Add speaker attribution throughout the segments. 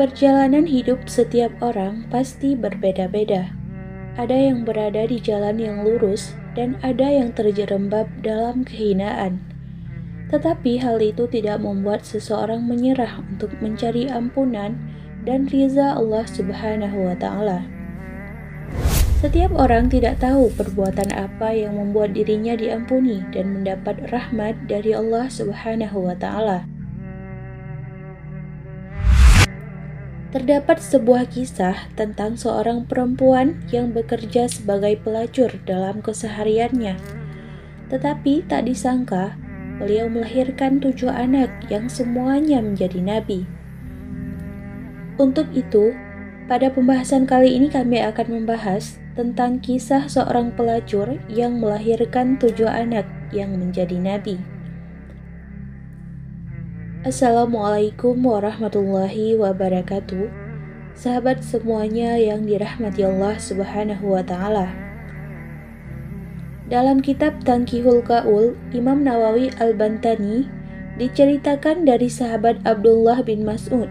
Speaker 1: Perjalanan hidup setiap orang pasti berbeda-beda. Ada yang berada di jalan yang lurus dan ada yang terjerembab dalam kehinaan. Tetapi hal itu tidak membuat seseorang menyerah untuk mencari ampunan dan ridha Allah Subhanahu wa Ta'ala. Setiap orang tidak tahu perbuatan apa yang membuat dirinya diampuni dan mendapat rahmat dari Allah Subhanahu wa Ta'ala. Terdapat sebuah kisah tentang seorang perempuan yang bekerja sebagai pelacur dalam kesehariannya. Tetapi tak disangka, beliau melahirkan 7 anak yang semuanya menjadi nabi. Untuk itu, pada pembahasan kali ini kami akan membahas tentang kisah seorang pelacur yang melahirkan 7 anak yang menjadi nabi. Assalamualaikum warahmatullahi wabarakatuh. Sahabat semuanya yang dirahmati Allah Subhanahu wa Ta'ala. Dalam kitab Tanqihul Qaul, Imam Nawawi Al-Bantani diceritakan dari sahabat Abdullah bin Mas'ud,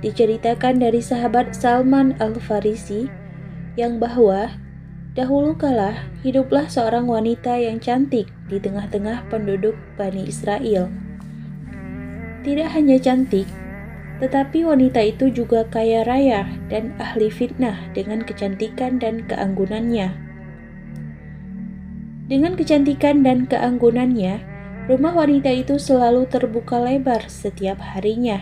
Speaker 1: diceritakan dari sahabat Salman Al-Farisi yang bahwa dahulu kala hiduplah seorang wanita yang cantik di tengah-tengah penduduk Bani Israel. Tidak hanya cantik, tetapi wanita itu juga kaya raya dan ahli fitnah dengan kecantikan dan keanggunannya. Dengan kecantikan dan keanggunannya, rumah wanita itu selalu terbuka lebar setiap harinya.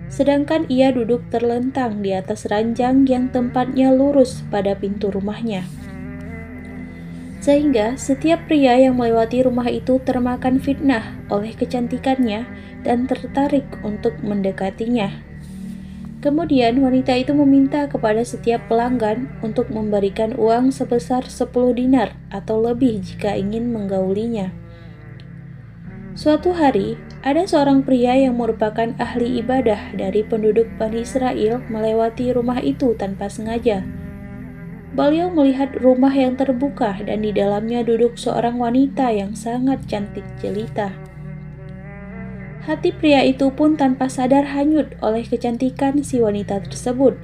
Speaker 1: Sedangkan ia duduk terlentang di atas ranjang yang tempatnya lurus pada pintu rumahnya. Sehingga setiap pria yang melewati rumah itu termakan fitnah oleh kecantikannya dan tertarik untuk mendekatinya. Kemudian wanita itu meminta kepada setiap pelanggan untuk memberikan uang sebesar 10 dinar atau lebih jika ingin menggaulinya. Suatu hari, ada seorang pria yang merupakan ahli ibadah dari penduduk Bani Israel melewati rumah itu tanpa sengaja. Beliau melihat rumah yang terbuka dan di dalamnya duduk seorang wanita yang sangat cantik jelita. Hati pria itu pun tanpa sadar hanyut oleh kecantikan si wanita tersebut.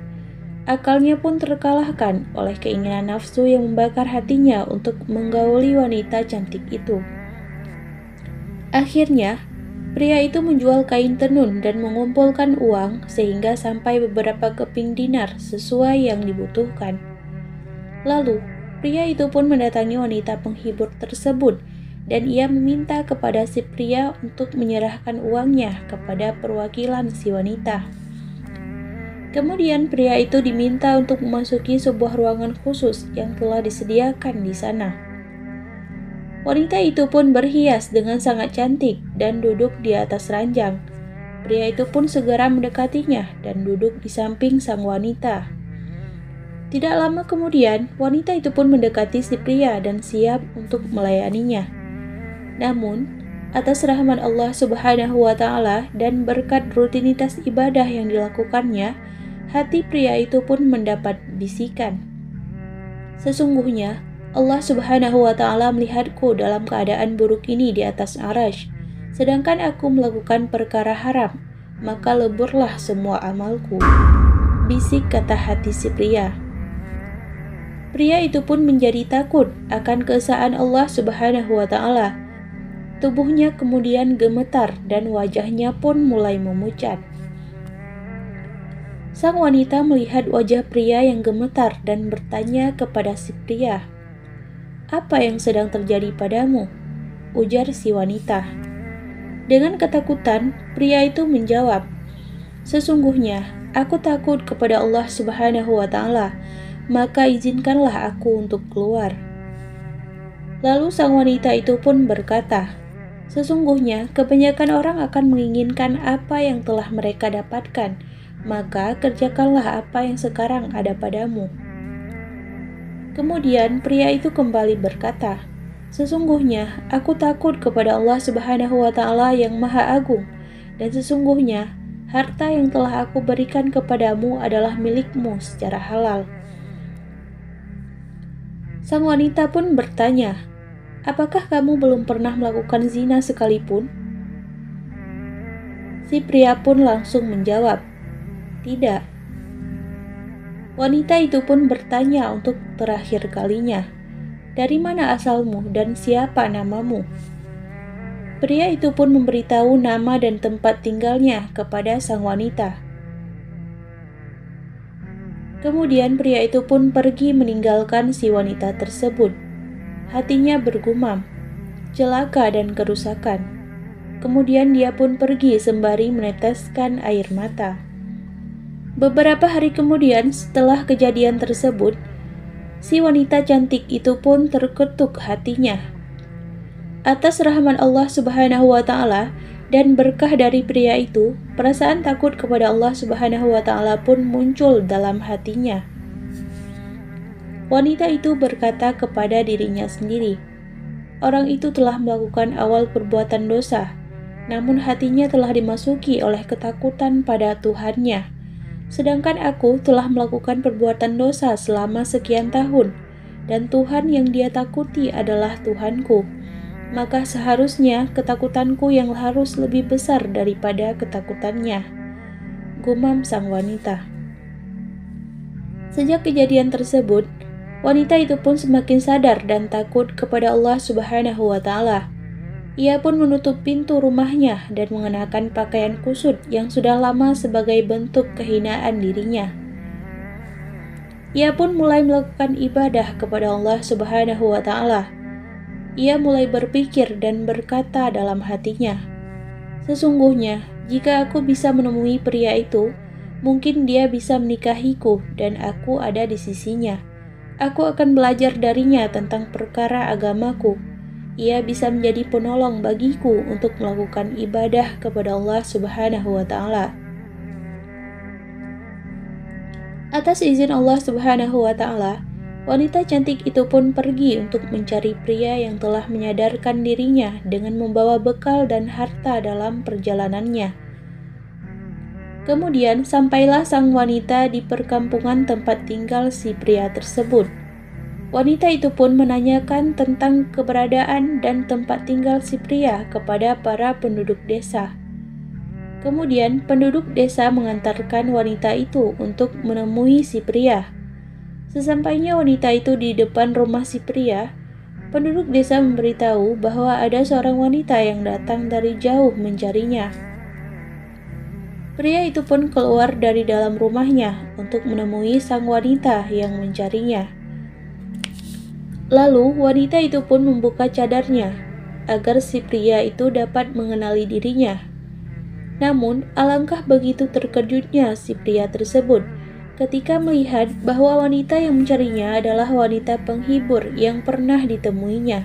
Speaker 1: Akalnya pun terkalahkan oleh keinginan nafsu yang membakar hatinya untuk menggauli wanita cantik itu. Akhirnya, pria itu menjual kain tenun dan mengumpulkan uang sehingga sampai beberapa keping dinar sesuai yang dibutuhkan. Lalu, pria itu pun mendatangi wanita penghibur tersebut dan ia meminta kepada si pria untuk menyerahkan uangnya kepada perwakilan si wanita. Kemudian pria itu diminta untuk memasuki sebuah ruangan khusus yang telah disediakan di sana. Wanita itu pun berhias dengan sangat cantik dan duduk di atas ranjang. Pria itu pun segera mendekatinya dan duduk di samping sang wanita. Tidak lama kemudian, wanita itu pun mendekati si pria dan siap untuk melayaninya. Namun, atas rahmat Allah Subhanahu wa Ta'ala dan berkat rutinitas ibadah yang dilakukannya, hati pria itu pun mendapat bisikan. Sesungguhnya, Allah Subhanahu wa Ta'ala melihatku dalam keadaan buruk ini di atas Arasy, sedangkan aku melakukan perkara haram, maka leburlah semua amalku. Bisik kata hati si pria. Pria itu pun menjadi takut akan keesaan Allah Subhanahu wa Ta'ala. Tubuhnya kemudian gemetar dan wajahnya pun mulai memucat. Sang wanita melihat wajah pria yang gemetar dan bertanya kepada si pria, "Apa yang sedang terjadi padamu?" ujar si wanita. Dengan ketakutan, pria itu menjawab, "Sesungguhnya aku takut kepada Allah Subhanahu wa Ta'ala, maka izinkanlah aku untuk keluar." Lalu sang wanita itu pun berkata, "Sesungguhnya kebanyakan orang akan menginginkan apa yang telah mereka dapatkan, maka kerjakanlah apa yang sekarang ada padamu." Kemudian pria itu kembali berkata, "Sesungguhnya aku takut kepada Allah Subhanahu wa Ta'ala yang Maha Agung, dan sesungguhnya harta yang telah aku berikan kepadamu adalah milikmu secara halal." Sang wanita pun bertanya, "Apakah kamu belum pernah melakukan zina sekalipun?" Si pria pun langsung menjawab, Tidak. Wanita itu pun bertanya untuk terakhir kalinya, "Dari mana asalmu dan siapa namamu?" Pria itu pun memberitahu nama dan tempat tinggalnya kepada sang wanita. Kemudian pria itu pun pergi meninggalkan si wanita tersebut. Hatinya bergumam, celaka dan kerusakan. Kemudian dia pun pergi sembari meneteskan air mata. Beberapa hari kemudian setelah kejadian tersebut, si wanita cantik itu pun terketuk hatinya. Atas rahmat Allah Subhanahu wa Ta'ala dan berkah dari pria itu, perasaan takut kepada Allah Subhanahu wa Ta'ala pun muncul dalam hatinya. Wanita itu berkata kepada dirinya sendiri, "Orang itu telah melakukan awal perbuatan dosa, namun hatinya telah dimasuki oleh ketakutan pada Tuhannya. Sedangkan aku telah melakukan perbuatan dosa selama sekian tahun, dan Tuhan yang dia takuti adalah Tuhanku. Maka seharusnya ketakutanku yang harus lebih besar daripada ketakutannya," gumam sang wanita. Sejak kejadian tersebut, wanita itu pun semakin sadar dan takut kepada Allah Subhanahu wa Ta'ala. Ia pun menutup pintu rumahnya dan mengenakan pakaian kusut yang sudah lama sebagai bentuk kehinaan dirinya. Ia pun mulai melakukan ibadah kepada Allah Subhanahu wa Ta'ala. Ia mulai berpikir dan berkata dalam hatinya, "Sesungguhnya, jika aku bisa menemui pria itu, mungkin dia bisa menikahiku dan aku ada di sisinya. Aku akan belajar darinya tentang perkara agamaku. Ia bisa menjadi penolong bagiku untuk melakukan ibadah kepada Allah Subhanahu wa Ta'ala." Atas izin Allah Subhanahu wa Ta'ala, wanita cantik itu pun pergi untuk mencari pria yang telah menyadarkan dirinya dengan membawa bekal dan harta dalam perjalanannya. Kemudian sampailah sang wanita di perkampungan tempat tinggal si pria tersebut. Wanita itu pun menanyakan tentang keberadaan dan tempat tinggal si pria kepada para penduduk desa. Kemudian penduduk desa mengantarkan wanita itu untuk menemui si pria. Sesampainya wanita itu di depan rumah si pria, penduduk desa memberitahu bahwa ada seorang wanita yang datang dari jauh mencarinya. Pria itu pun keluar dari dalam rumahnya untuk menemui sang wanita yang mencarinya. Lalu wanita itu pun membuka cadarnya agar si pria itu dapat mengenali dirinya. Namun alangkah begitu terkejutnya si pria tersebut ketika melihat bahwa wanita yang mencarinya adalah wanita penghibur yang pernah ditemuinya.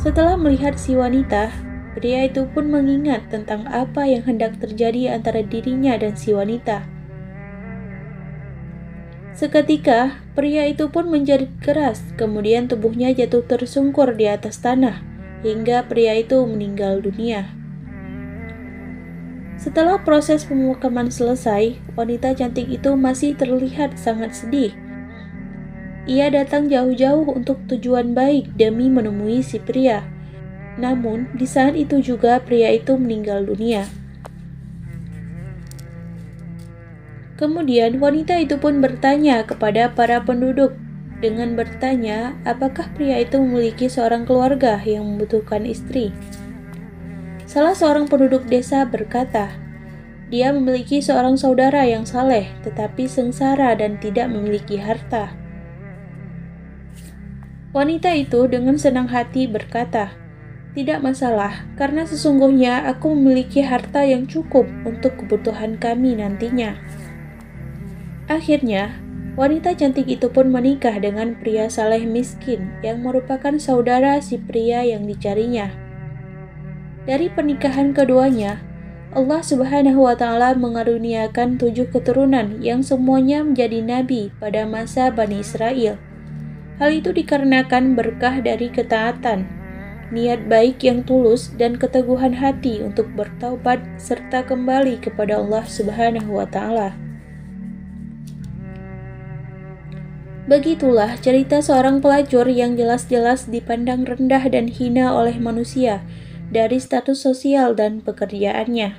Speaker 1: Setelah melihat si wanita, pria itu pun mengingat tentang apa yang hendak terjadi antara dirinya dan si wanita. Seketika, pria itu pun menjerit keras, kemudian tubuhnya jatuh tersungkur di atas tanah, hingga pria itu meninggal dunia. Setelah proses pemakaman selesai, wanita cantik itu masih terlihat sangat sedih. Ia datang jauh-jauh untuk tujuan baik demi menemui si pria. Namun, di saat itu juga pria itu meninggal dunia. Kemudian, wanita itu pun bertanya kepada para penduduk dengan bertanya apakah pria itu memiliki seorang keluarga yang membutuhkan istri. Salah seorang penduduk desa berkata, dia memiliki seorang saudara yang saleh, tetapi sengsara dan tidak memiliki harta. Wanita itu dengan senang hati berkata, "Tidak masalah, karena sesungguhnya aku memiliki harta yang cukup untuk kebutuhan kami nantinya." Akhirnya, wanita cantik itu pun menikah dengan pria saleh miskin yang merupakan saudara si pria yang dicarinya. Dari pernikahan keduanya, Allah Subhanahu wa Ta'ala mengaruniakan 7 keturunan yang semuanya menjadi nabi pada masa Bani Israel. Hal itu dikarenakan berkah dari ketaatan, niat baik yang tulus, dan keteguhan hati untuk bertaubat serta kembali kepada Allah Subhanahu wa Ta'ala. Begitulah cerita seorang pelacur yang jelas-jelas dipandang rendah dan hina oleh manusia dari status sosial dan pekerjaannya.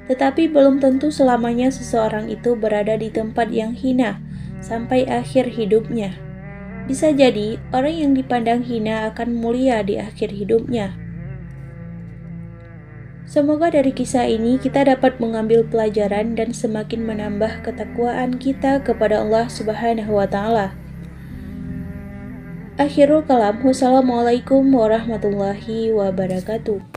Speaker 1: Tetapi belum tentu selamanya seseorang itu berada di tempat yang hina sampai akhir hidupnya. Bisa jadi orang yang dipandang hina akan mulia di akhir hidupnya. Semoga dari kisah ini kita dapat mengambil pelajaran dan semakin menambah ketakwaan kita kepada Allah Subhanahu wa Ta'ala. Akhirul kalam, wassalamualaikum warahmatullahi wabarakatuh.